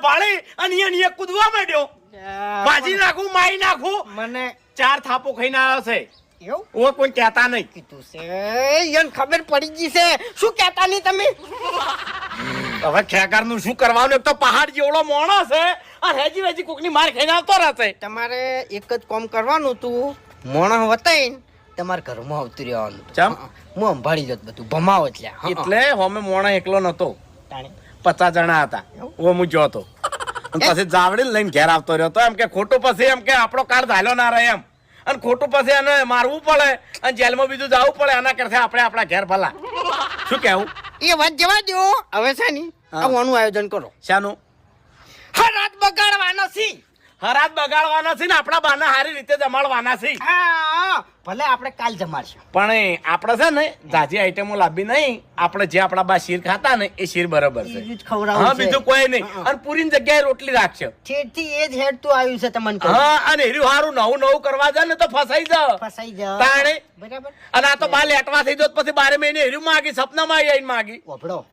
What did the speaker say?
ભાળી અને અહીંયા કૂદવા માંડ્યો. ભાજી નાખું માઈ નાખું મને 4 થાપો ખાઈને આવ્યો છે. એવું ઓ કોઈ કહેતા નહીં. કીધું છે યન ખબર પડી ગઈ છે. શું કહેતા નહીં તમે? હવે ખેગારનું શું કરવાનું? એક તો પહાડ જેવડો માણસ છે આ હેજી વેજી કોકની માર ખાઈને આવતો રહેશે. તમારે એક જ કામ કરવાનું તું, મોણસ વતાઈને તમારા ઘરમાં આવતું રહેવાનું. ચમ? હું સંભાળી જત બધું ભમાવો એટલે. એટલે હોમે મોણા એકલો નતો, તાણે 50 જણા હતા. ઓ હું જો તો પછી જાવડી લઈને ઘેર આવતો રહ્યો તો એમ કે ખોટું પછી એમ કે આપણો કાર્ડ ધાલ્યો ના રહે એમ, અને ખોટું પછી એને મારવું પડે અને જેલમાં બીજું જવું પડે. એના કરતા આપણે આપણા ઘેર ભલા. શું કેવું? એ વાત જવા દો. હવે છે ને આવવાનું આયોજન કરો. શાનું? હા, રાત બગાડવાનો છે. હરાત બગાડવાના છે ને આપણા બાના સારી રીતે જમાડવાના છે. હા, ભલે આપણે કાલ જમાડશું. પણ આપણે છે ને જાજી આઈટમો લાવી નહીં. આપણે જે આપણા બા શીર ખાતા ને એ શીર બરાબર છે. બીજું જ ખવડાવવું હા, છે. બીજું કોઈ નહીં. અને પૂરી જગ્યાએ રોટલી રાખશે. છેડથી એ જ હેડ તું આવ્યું છે તમને કહું. હા, અને એર્યું હારું નવું કરવા જાય ને તો ફસાઈ જાવ. ફસાઈ જાવ. તાણે બરાબર. અને આ તો બાર લેટવા થઈ જત પછી 12 મહિને એર્યું માગી, સપનામાં આવીને માગી. ઓભળો